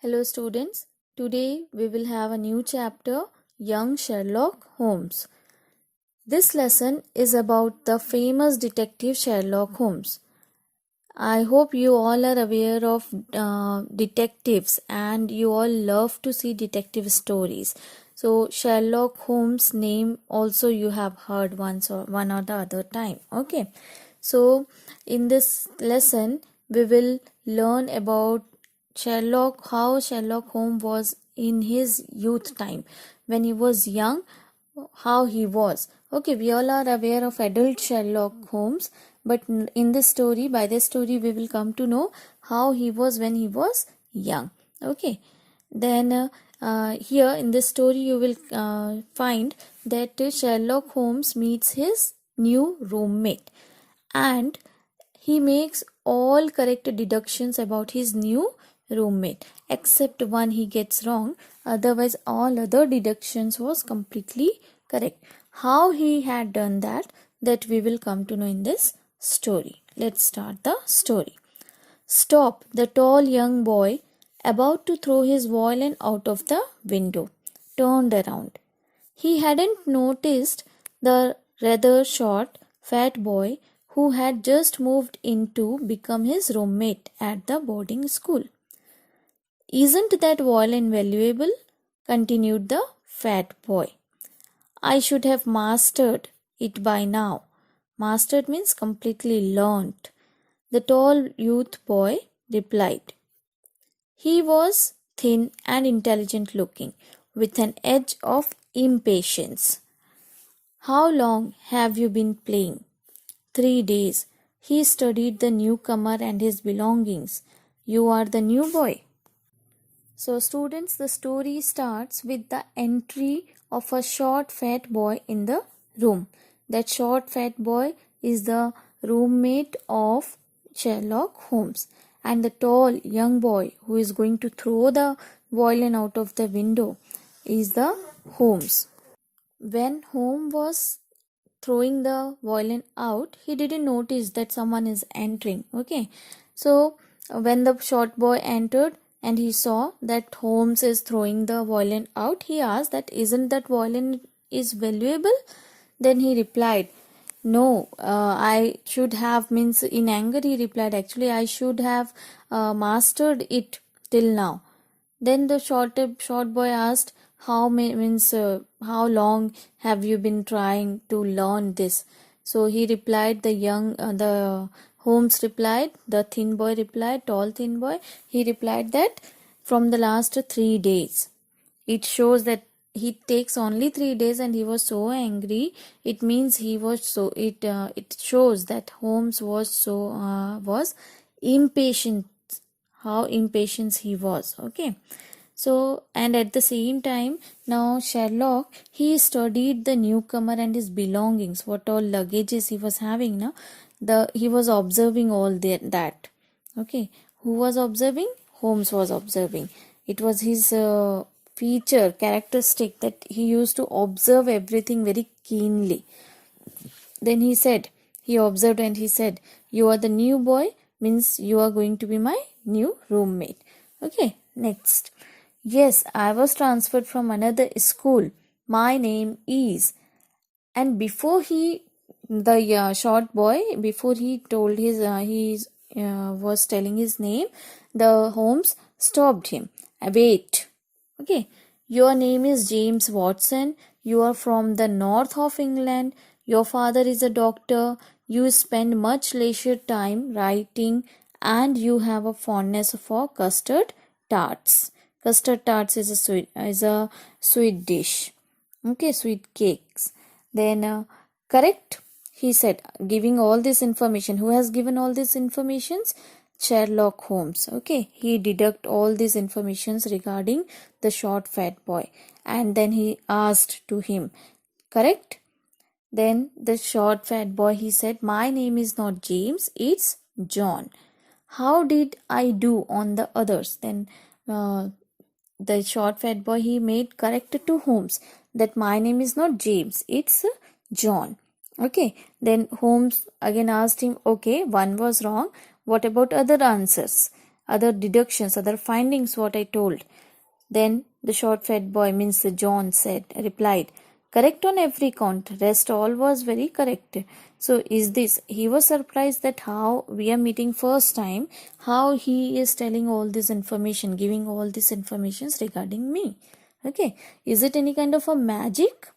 Hello students, today we will have a new chapter, Young Sherlock Holmes. This lesson is about the famous detective Sherlock Holmes. I hope you all are aware of detectives and you all love to see detective stories. So Sherlock Holmes name also you have heard once or one or the other time. Okay. So in this lesson we will learn about how Sherlock Holmes was in his youth time. When he was young, how he was. Okay, we all are aware of adult Sherlock Holmes, but in this story, by this story, we will come to know how he was when he was young. Okay, then here in this story, you will find that Sherlock Holmes meets his new roommate and he makes all correct deductions about his new roommate except one he gets wrong, otherwise all other deductions was completely correct. How he had done that we will come to know in this story. Let's start the story. Stop, the tall young boy, about to throw his violin out of the window, turned around. He hadn't noticed the rather short, fat boy who had just moved in to become his roommate at the boarding school. Isn't that violin valuable? Continued the fat boy. I should have mastered it by now. Mastered means completely learnt. The tall youth boy replied. He was thin and intelligent looking, with an edge of impatience. How long have you been playing? 3 days. He studied the newcomer and his belongings. You are the new boy. So students, the story starts with the entry of a short fat boy in the room. That short fat boy is the roommate of Sherlock Holmes. And the tall young boy who is going to throw the violin out of the window is the Holmes. When Holmes was throwing the violin out, he didn't notice that someone is entering. Okay, so when the short boy entered and he saw that Holmes is throwing the violin out, he asked that isn't that violin is valuable? Then he replied, no, I should have, means in anger he replied, actually I should have mastered it till now. Then the short boy asked, how long have you been trying to learn this? So he replied, the Holmes replied, the thin boy replied, tall thin boy, he replied that from the last 3 days. It shows that he takes only 3 days and he was so angry. It means he was so, it shows that Holmes was impatient, how impatient he was. Okay. So, and at the same time, now Sherlock, he studied the newcomer and his belongings, what all luggages he was having. Now, he was observing all that. Okay, who was observing? Holmes was observing. It was his characteristic that he used to observe everything very keenly. Then he observed and he said, "You are the new boy, means you are going to be my new roommate." Okay, next. Yes, I was transferred from another school. My name is. And before the short boy, before he told was telling his name, the Holmes stopped him. Wait. Okay. Your name is James Watson. You are from the north of England. Your father is a doctor. You spend much leisure time writing and you have a fondness for custard tarts. Custard tarts is a sweet dish. Okay, sweet cakes. Then, correct, he said, giving all this information. Who has given all these informations? Sherlock Holmes. Okay, he deduct all these informations regarding the short fat boy. And then he asked to him, correct? Then the short fat boy, he said, my name is not James, it's John. How did I do on the others? Then the short fat boy, he made correct to Holmes that my name is not James, it's John. Okay, then Holmes again asked him, okay, one was wrong, what about other answers? other deductions, other findings what I told. Then the short fat boy, means John, replied, correct on every count, rest all was very correct. So he was surprised that how we are meeting first time, how he is telling all this information, giving all these informations regarding me. Okay, is it any kind of a magic?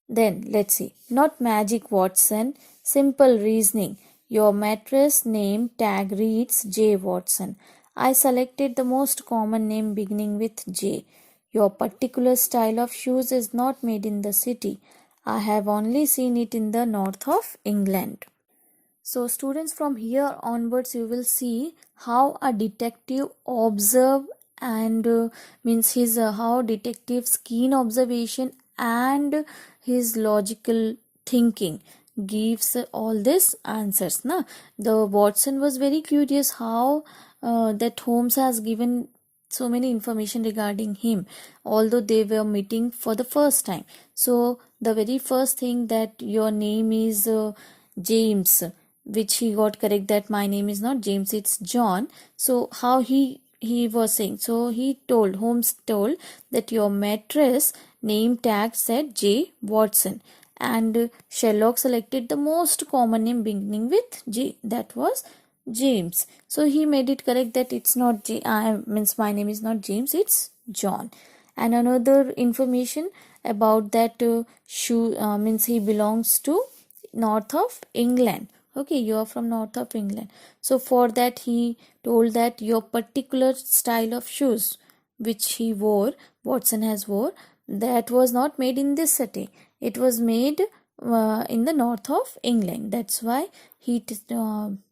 Then let's see. Not magic, Watson. Simple reasoning. Your mattress name tag reads J. Watson. I selected the most common name beginning with J. Your particular style of shoes is not made in the city. I have only seen it in the north of England. So students, from here onwards you will see how a detective observe and means his how detective's keen observation and his logical thinking gives all these answers. The Watson was very curious how that Holmes has given so many information regarding him, although they were meeting for the first time. So the very first thing, that your name is James, which he got correct, that my name is not James, it's John. So how he was saying, so Holmes told that your mattress name tag said J. Watson, and Sherlock selected the most common name beginning with J, that was James. So he made it correct that it's not means my name is not James, it's John. And another information about that shoe, means he belongs to north of England. Okay, you are from north of England. So for that he told that your particular style of shoes which he wore, Watson has wore, that was not made in this city. It was made in the north of England. That's why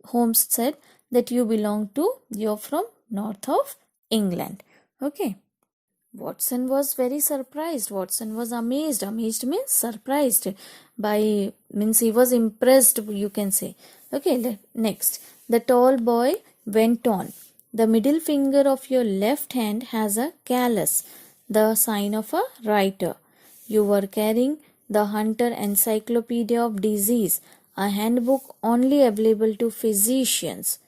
Holmes said that you're from north of England. Okay. Watson was very surprised. Watson was amazed. Amazed means surprised. Means he was impressed, you can say. Okay, next. The tall boy went on. The middle finger of your left hand has a callus, the sign of a writer. You were carrying the Hunter Encyclopedia of Disease, a handbook only available to physicians.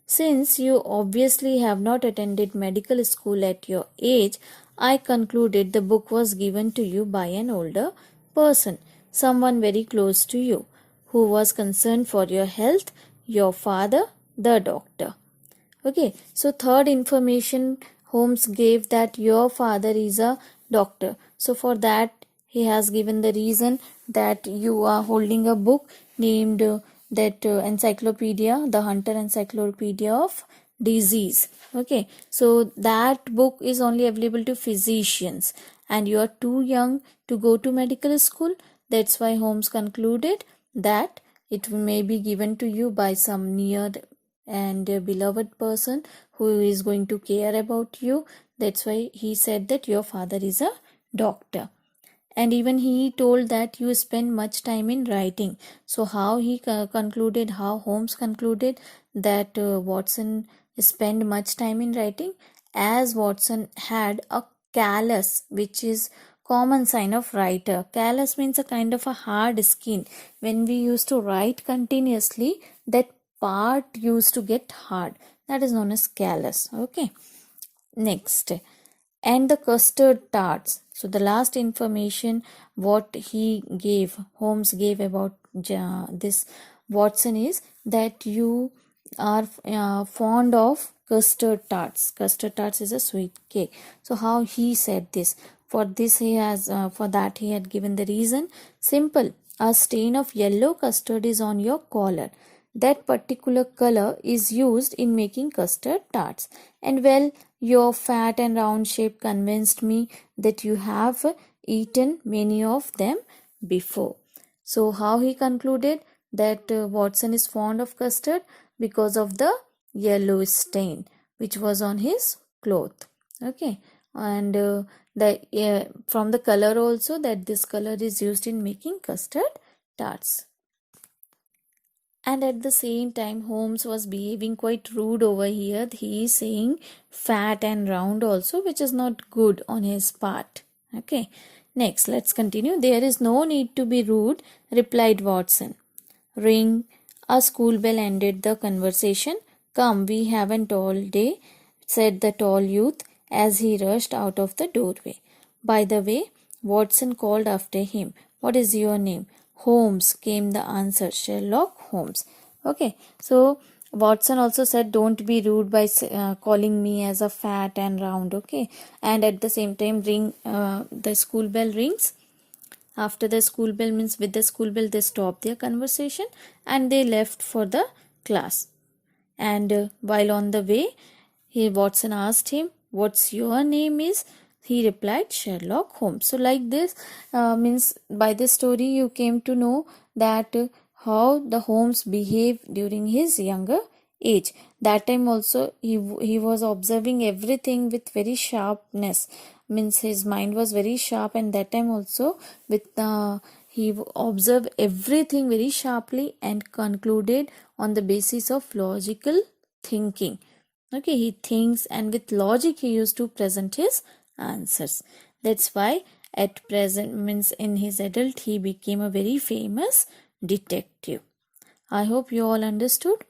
Since you obviously have not attended medical school at your age, I concluded the book was given to you by an older person, someone very close to you, who was concerned for your health, your father, the doctor. Okay, so third information Holmes gave, that your father is a doctor. So for that he has given the reason that you are holding a book named encyclopedia, the Hunter Encyclopedia of Disease. Okay, so that book is only available to physicians and you are too young to go to medical school. That's why Holmes concluded that it may be given to you by some near and beloved person who is going to care about you. That's why he said that your father is a doctor. And even he told that you spend much time in writing. So how he concluded, how Holmes concluded that Watson spent much time in writing, as Watson had a callus, which is common sign of writer. Callus means a kind of a hard skin. When we used to write continuously, that part used to get hard. That is known as callus. Okay. Next, and the custard tarts. So the last information what Holmes gave about this Watson is that you are fond of custard tarts. Custard tarts is a sweet cake. So how he said this? For this he has for that he had given the reason. Simple. A stain of yellow custard is on your collar. That particular color is used in making custard tarts. And well, your fat and round shape convinced me that you have eaten many of them before. So how he concluded that Watson is fond of custard? Because of the yellow stain which was on his cloth. Okay, and from the color also, that this color is used in making custard tarts. And at the same time, Holmes was behaving quite rude over here. He is saying fat and round also, which is not good on his part. Okay. Next, let's continue. There is no need to be rude, replied Watson. Ring. A school bell ended the conversation. "Come, we haven't all day," said the tall youth as he rushed out of the doorway. "By the way," Watson called after him, "what is your name?" "Holmes," came the answer. "Sherlock Holmes." Okay, so Watson also said, "Don't be rude by calling me as a fat and round." Okay, and at the same time, the school bell rings. After the school bell, means with the school bell, they stopped their conversation and they left for the class. And while on the way, Watson asked him, "What's your name is?" He replied, "Sherlock Holmes." So like this, means by this story you came to know that how the Holmes behaved during his younger age. That time also he was observing everything with very sharpness, means his mind was very sharp, and that time also with he observed everything very sharply and concluded on the basis of logical thinking. Okay, he thinks, and with logic he used to present his answers. That's why at present, means in his adult, he became a very famous detective. I hope you all understood.